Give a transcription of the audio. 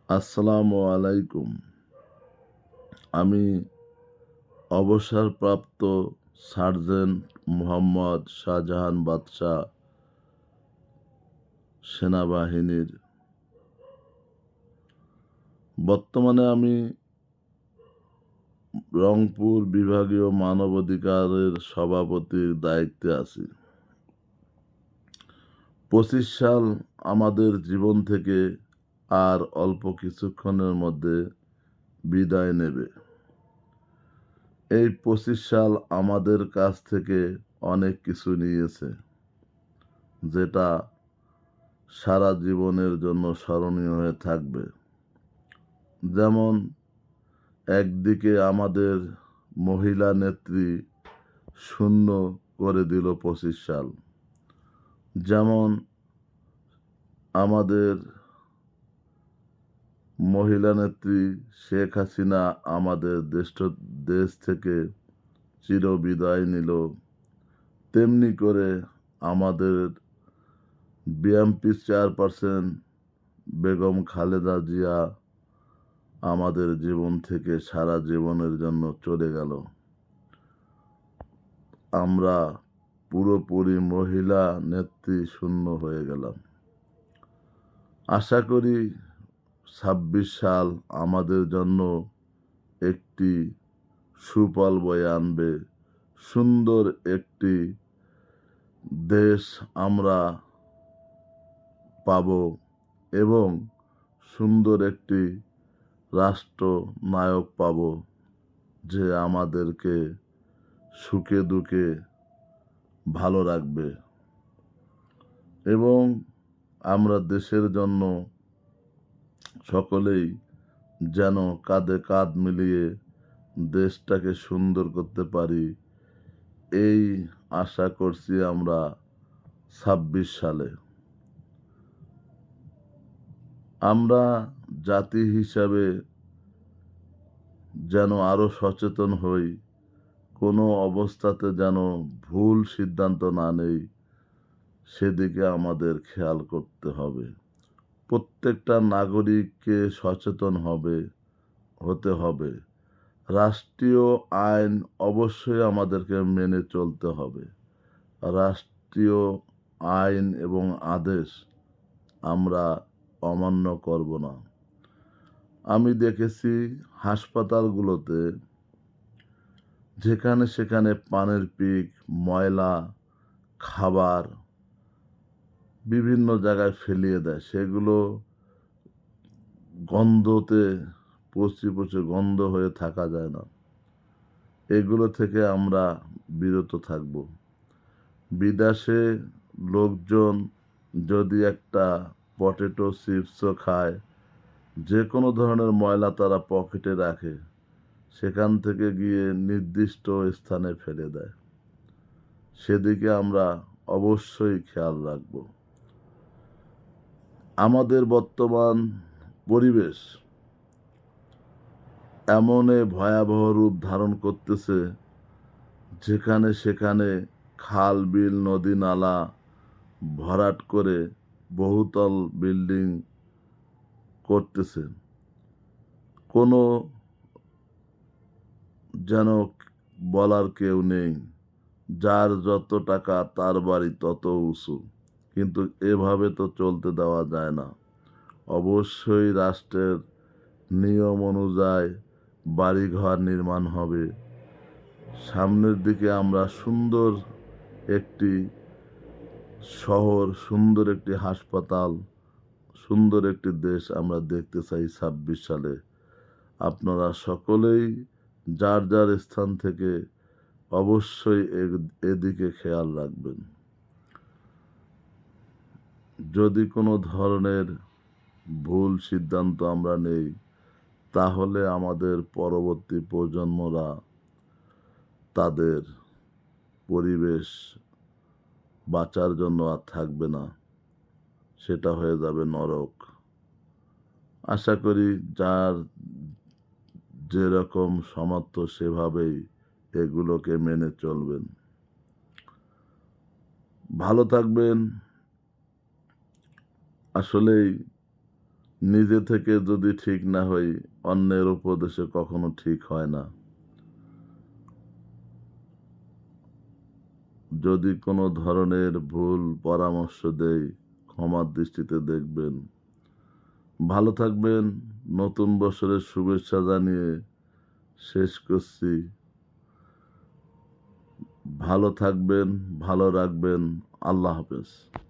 আসসালামু আলাইকুম। আমি অবসরপ্রাপ্ত সার্জেন্ট মোহাম্মদ শাহজাহান বাদশা সেনাবাহিনীর। বর্তমানে আমি রংপুর বিভাগীয় মানবাধিকারের সভাপতির দায়িত্বে আছি। ২৫ সাল আমাদের জীবন থেকে আর অল্প কিছুক্ষণের মধ্যে বিদায় নেবে। এই ২৫ সাল আমাদের কাছ থেকে অনেক কিছু নিয়েছে, যেটা সারা জীবনের জন্য স্মরণীয় হয়ে থাকবে। যেমন একদিকে আমাদের মহিলা নেত্রী শূন্য করে দিল ২৫ সাল, যেমন আমাদের মহিলা নেত্রী শেখ হাসিনা আমাদের দেশ থেকে চিরবিদায় নিল, তেমনি করে আমাদের বিএনপি চেয়ারপারসন বেগম খালেদা জিয়া আমাদের জীবন থেকে সারা জীবনের জন্য চলে গেল। আমরা পুরোপুরি মহিলা নেত্রী শূন্য হয়ে গেলাম। আশা করি ২৬ সাল আমাদের জন্য একটি সুফল বয়ে আনবে। সুন্দর একটি দেশ আমরা পাব এবং সুন্দর একটি রাষ্ট্র নায়ক পাব, যে আমাদেরকে সুখে দুঃখে ভালো রাখবে এবং আমরা দেশের জন্য সকলেই যেন কাঁধে কাঁধ মিলিয়ে দেশটাকে সুন্দর করতে পারি, এই আশা করছি আমরা ২৬ সালে। আমরা জাতি হিসাবে যেন আরো সচেতন হই, কোনো অবস্থাতে যেন ভুল সিদ্ধান্ত না নেই, সেদিকে আমাদের খেয়াল করতে হবে। প্রত্যেকটা নাগরিককে সচেতন হতে হবে। রাষ্ট্রীয় আইন অবশ্যই আমাদেরকে মেনে চলতে হবে। রাষ্ট্রীয় আইন এবং আদেশ আমরা অমান্য করব না। আমি দেখেছি হাসপাতালগুলোতে যেখানে সেখানে পানের পিক, ময়লা, খাবার বিভিন্ন জায়গায় ফেলিয়ে দেয়। সেগুলো গন্ধতে পচে পচে গন্ধ হয়ে থাকা যায় না। এগুলো থেকে আমরা বিরত থাকব। বিদেশে লোকজন যদি একটা পটেটো চিপসও খায়, যে কোনো ধরনের ময়লা তারা পকেটে রাখে, সেখান থেকে গিয়ে নির্দিষ্ট স্থানে ফেলে দেয়। সেদিকে আমরা অবশ্যই খেয়াল রাখব। আমাদের বর্তমান পরিবেশ এমন ভয়াবহ রূপ ধারণ করতেছে, যেখানে সেখানে খাল বিল নদী নালা ভরাট করে বহুতল বিল্ডিং করতেছে। কোনো যেন বলার কেউ নেই। যার যত টাকা তার বাড়ি তত উঁচু। কিন্তু এভাবে তো চলতে দেওয়া যায় না। অবশ্যই রাষ্ট্রের নিয়ম অনুযায়ী বাড়িঘর নির্মাণ হবে। সামনের দিকে আমরা সুন্দর একটি শহর, সুন্দর একটি হাসপাতাল, সুন্দর একটি দেশ আমরা দেখতে চাই ২৬ সালে। আপনারা সকলেই যার যার স্থান থেকে অবশ্যই এদিকে খেয়াল রাখবেন। যদি কোনো ধরনের ভুল সিদ্ধান্ত আমরা নেই, তাহলে আমাদের পরবর্তী প্রজন্মরা তাদের পরিবেশ বাঁচার জন্য আর থাকবে না, সেটা হয়ে যাবে নরক। আশা করি যার যেরকম সামর্থ্য সেভাবেই এগুলোকে মেনে চলবেন। ভালো থাকবেন। আসলেই নিজে থেকে যদি ঠিক না হই, অন্যের উপদেশে কখনো ঠিক হয় না। যদি কোনো ধরনের ভুল পরামর্শ দেই, ক্ষমার দৃষ্টিতে দেখবেন। ভালো থাকবেন। নতুন বছরের শুভেচ্ছা জানিয়ে শেষ করছি। ভালো থাকবেন, ভালো রাখবেন। আল্লাহ হাফেজ।